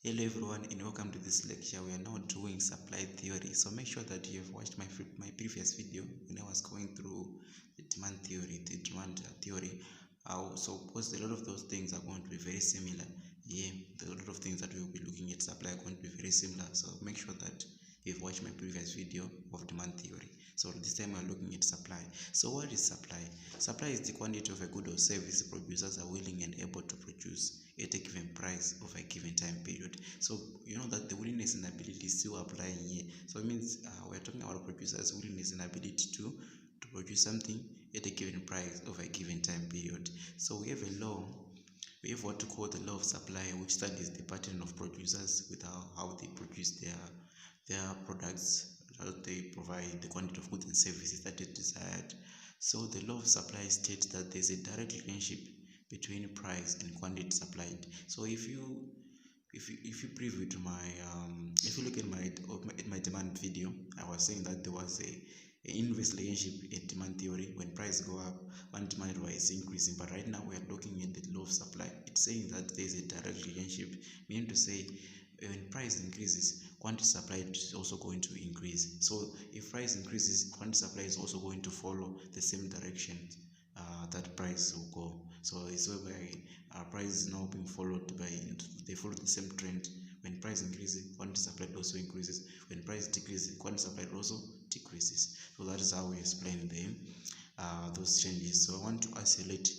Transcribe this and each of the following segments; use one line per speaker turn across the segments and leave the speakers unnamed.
Hello everyone and welcome to this lecture. We are now doing supply theory. So make sure that you have watched my previous video when I was going through the demand theory. So because a lot of those things are going to be very similar. Yeah, a lot of things that we will be looking at supply are going to be very similar. So make sure that you've watched my previous video of demand theory. So this time we're looking at supply. So what is supply? Supply is the quantity of a good or service producers are willing and able to produce at a given price of a given time period. So you know that the willingness and ability is still applying here. So it means we're talking about producers' willingness and ability to produce something at a given price of a given time period. So we have a law. We have what to call the law of supply, which studies the pattern of producers with how they produce their products, how they provide the quantity of goods and services that is desired. So the law of supply states that there's a direct relationship between price and quantity supplied. So if you preview to my if you look at my demand video, I was saying that there was a inverse relationship in demand theory. When price go up, when demand is increasing. But right now we are looking at the law of supply. It's saying that there is a direct relationship, meaning to say when price increases, quantity supplied is also going to increase. So if price increases, quantity supply is also going to follow the same direction that price will go. So it's whereby price is now being followed by, they follow the same trend. When price increases, quantity supplied also increases. When price decreases, quantity supplied also decreases. So that is how we explain those changes. So I want to isolate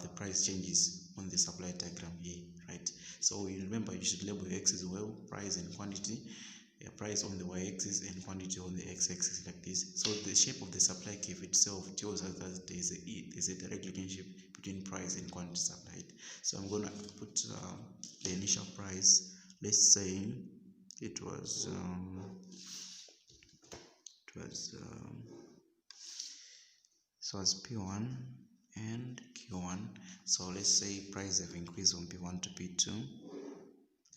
the price changes on the supply diagram here, right? So you remember you should label your axis well, price and quantity. Price on the y-axis and quantity on the x-axis like this. So the shape of the supply curve itself tells us that there is a direct relationship between price and quantity supplied. So I'm gonna put the initial price. Let's say it was so as P1 and Q1. So let's say price have increased from P1 to P2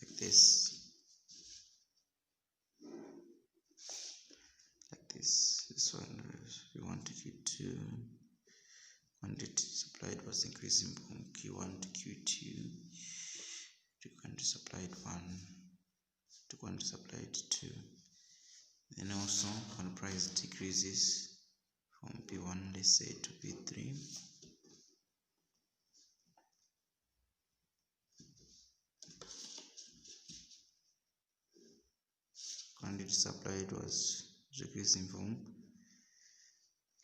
like this. This one we wanted it to quantity supplied was increasing from Q1 to Q2 to quantity supplied 1 to quantity supplied 2. Then also when price decreases from P1, let's say, to P3, quantity supplied was decreasing from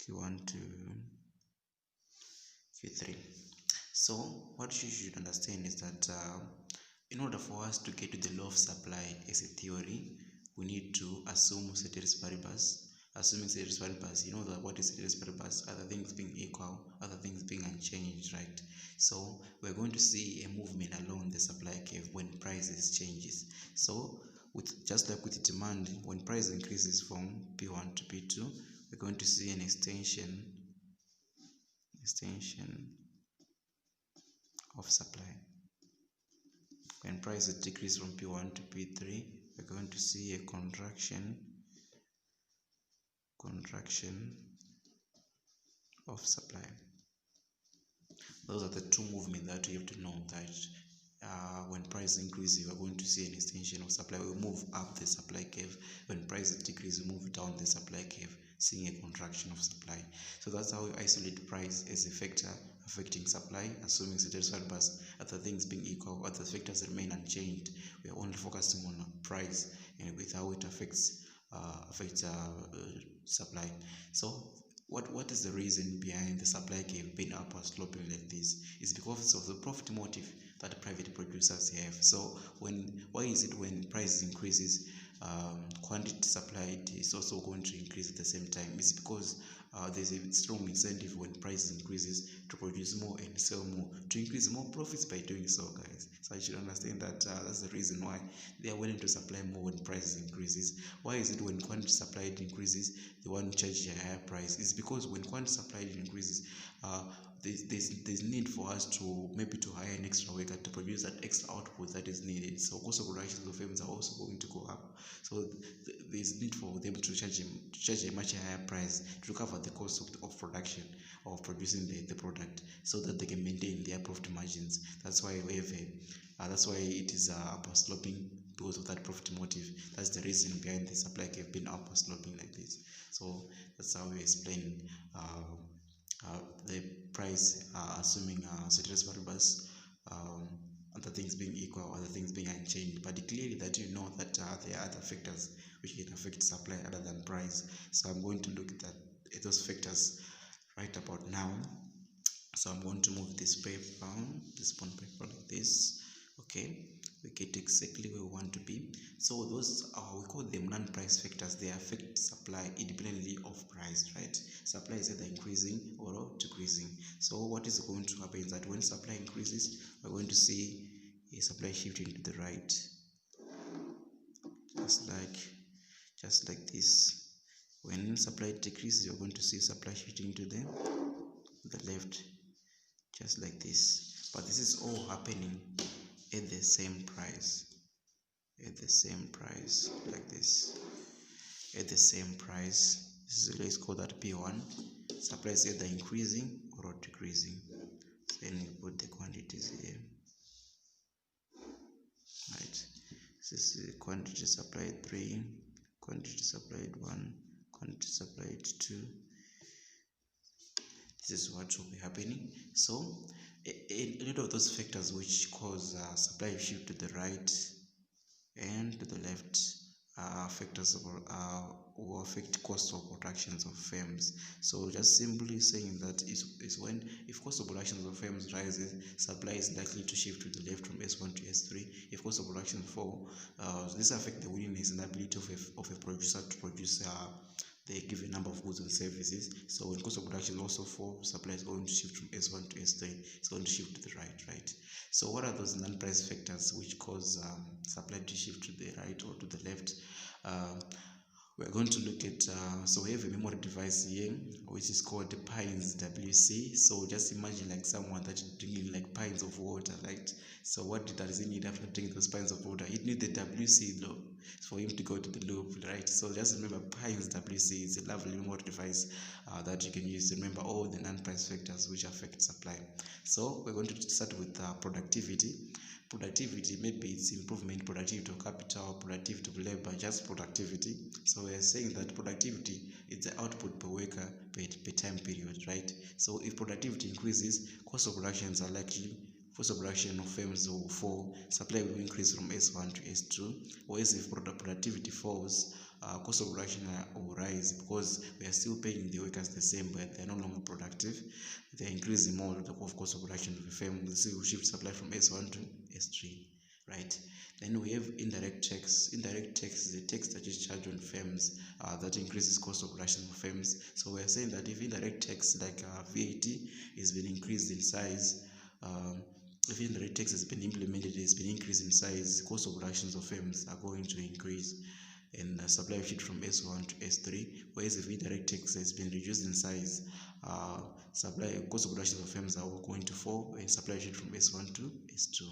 Q1 to Q3. So what you should understand is that in order for us to get to the law of supply as a theory, we need to assume ceteris paribus. Assuming ceteris paribus, you know that what is ceteris paribus? Other things being equal, other things being unchanged, right? So we're going to see a movement along the supply curve when prices changes. So just like with demand, when price increases from P1 to P2, we're going to see an extension of supply. When prices decrease from P1 to P3, we're going to see a contraction of supply. Those are the two movements that you have to know, that when price increases, we are going to see an extension of supply. We move up the supply curve. When prices decrease, we move down the supply curve, seeing a contraction of supply. So that's how we isolate price as a factor affecting supply, assuming ceteris paribus, other things being equal, other factors remain unchanged. We are only focusing on price and with how it affects supply. So what is the reason behind the supply curve being upward sloping like this? It's because of the profit motive that private producers have. So why is it when price increases, quantity supplied is also going to increase at the same time? It's because there's a strong incentive when price increases to produce more and sell more, to increase more profits by doing so, guys. So I should understand that that's the reason why they are willing to supply more when prices increases. Why is it when quantity supplied increases, they want to charge a higher price? It's because when quantity supplied increases, there's need for us to maybe to hire an extra worker to produce that extra output that is needed. So cost of production of firms are also going to go up. So there's need for them to charge a much higher price to cover the cost of production, of producing the product, so that they can maintain their profit margins. That's why we have That's why it is upper sloping, because of that profit motive. That's the reason behind the supply curve being upper sloping like this. So that's how we explain the price, assuming ceteris paribus, other things being equal, other things being unchanged, but clearly that you know that there are other factors which can affect supply other than price. So I'm going to look at those factors right about now. So I'm going to move this paper, this bond paper like this. Okay, we get exactly where we want to be. So those we call them non-price factors. They affect supply independently of price, right? Supply is either increasing or decreasing. So what is going to happen is that when supply increases, we're going to see a supply shifting to the right, just like this. When supply decreases, you're going to see supply shifting to the left, just like this. But this is all happening at the same price, like this, at the same price. This is, let's call that P1. Supply is either increasing or decreasing. Then we put the quantities here, right? This is quantity supplied 3, quantity supplied 1, quantity supplied 2. This is what will be happening. So a lot of those factors which cause supply shift to the right and to the left factors will affect cost of productions of firms. So just simply saying that is when, if cost of productions of firms rises, supply is likely to shift to the left from S1 to S3. If cost of production fall, this affects the willingness and ability of a producer to produce the given number of goods and services. So when cost of production also fall, supply is going to shift from S1 to S3. It's going to shift to the right. So what are those non-price factors which cause supply to shift to the right or to the left? We're going to look at, so we have a memory device here, which is called the pints WC. So just imagine like someone that's drinking like pints of water, right? So what does he need after drinking those pints of water? He needs the WC though, for him to go to the loop, right? So just remember, pints WC is a lovely memory device that you can use to remember all the non-price factors which affect supply. So we're going to start with productivity. Productivity, maybe it's improvement, productivity of capital, productivity of labor, just productivity. So we are saying that productivity is the output per worker per time period, right? So if productivity increases, cost of productions are likely, cost of production of firms will fall, supply will increase from S1 to S2. Whereas if productivity falls, cost of production will rise, because we are still paying the workers the same, but they're no longer productive. They're increasing more of cost of production of the firm. We will shift supply from S1 to S3, right? Then we have indirect tax. Indirect tax is a tax that is charged on firms that increases cost of production of firms. So we are saying that if indirect tax like VAT has been increased in size, if indirect tax has been implemented, it has been increased in size, cost of productions of firms are going to increase, and supply shift from S1 to S3. Whereas if indirect tax has been reduced in size, supply cost of production of firms are going to fall, and supply shift from S1 to S2,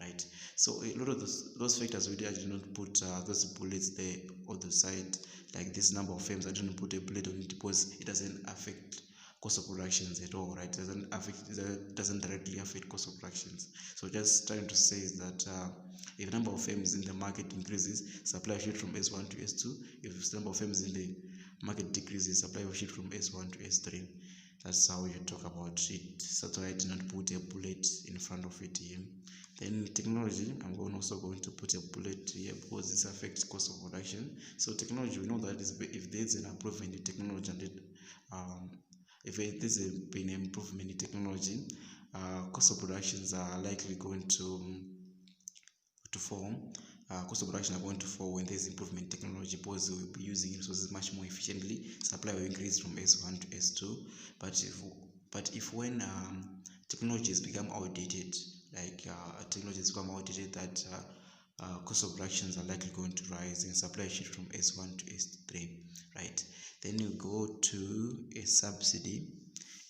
right? So a lot of those factors, we did not put those bullets there on the side, like this number of firms. I didn't put a bullet on it because it doesn't affect cost of productions at all, right? It doesn't directly affect cost of productions. So just trying to say is that if the number of firms in the market increases, supply shift from S1 to S2. If the number of firms in the market decreases, supply will shift from S1 to S3. That's how you talk about it. That's why I did not put a bullet in front of it here. Then technology, I'm also going to put a bullet here because this affects cost of production. So technology, we know that if there's an improvement in technology, and if there's been an improvement in technology, cost of productions are likely going to fall. Cost of production are going to fall when there's improvement in technology, because we will be using resources much more efficiently. Supply will increase from S1 to S2. But if when technologies become outdated, like technologies become outdated, that cost of productions are likely going to rise, and supply shift from S1 to S3, right? Then you go to a subsidy.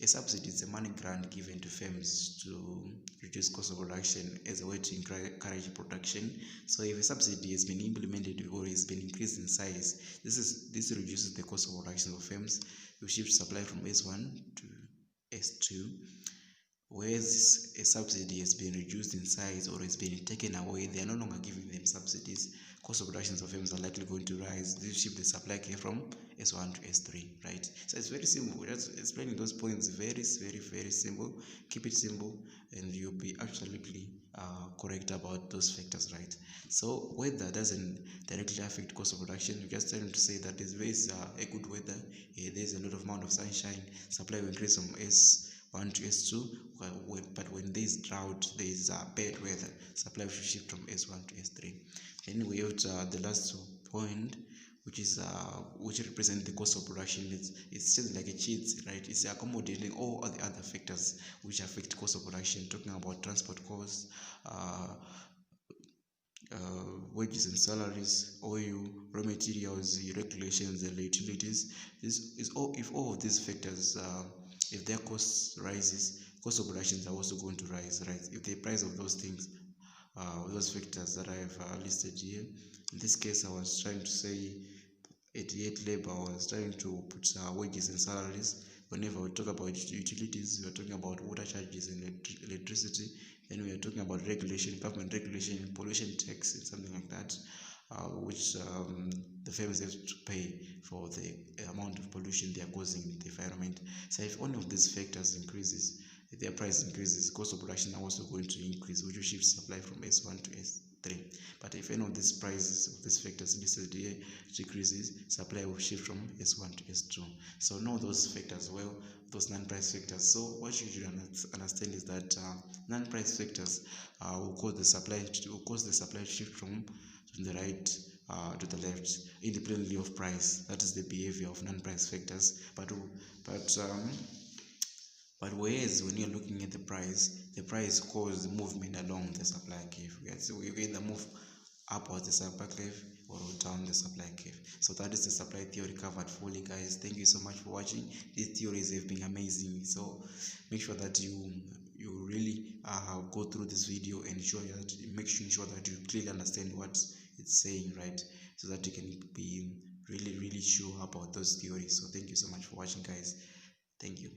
A subsidy is a money grant given to firms to reduce cost of production as a way to encourage production. So if a subsidy has been implemented or has been increased in size, this reduces the cost of production of firms. You shift supply from S1 to S2. where a subsidy has been reduced in size or has been taken away, they are no longer giving them subsidies. Cost of productions of firms are likely going to rise. This shift the supply curve from S1 to S3, right? So it's very simple. Just explaining those points, very simple. Keep it simple, and you'll be absolutely correct about those factors, right? So weather doesn't directly affect cost of production. We're just trying to say that there is a good weather, there's a lot of amount of sunshine, supply will increase from S1 to S2, but when there's drought, there's bad weather, supply will shift from S1 to S3. Then we have the last point, which represents the cost of production. It's just like a cheat, right? It's accommodating all the other factors which affect cost of production, talking about transport costs, wages and salaries, oil, raw materials, regulations, and utilities. This is all. If all of these factors, if their cost rises, cost of productions are also going to rise, right? If the price of those things, those factors that I have listed here. In this case, I was trying to say 88 labor. I was trying to put wages and salaries. Whenever we talk about utilities, we are talking about water charges and electricity. Then we are talking about regulation, government regulation, pollution tax, and something like that, which the firms have to pay for the amount of pollution they are causing in the environment. So if one of these factors increases, if their price increases, cost of production are also going to increase, which will shift supply from S1 to S3. But if any of these prices of these factors listed here decreases, supply will shift from S1 to S2. So know those factors well, those non-price factors. So what you should understand is that non-price factors will cause the supply to shift from the right to the left, independently of price. That is the behavior of non-price factors. But whereas when you're looking at the price causes movement along the supply curve. We either move upwards the supply curve or down the supply curve. So that is the supply theory covered fully, guys. Thank you so much for watching. These theories have been amazing. So make sure that you really go through this video and make sure that you clearly understand what it's saying, right? So that you can be really sure about those theories. So thank you so much for watching, guys. Thank you.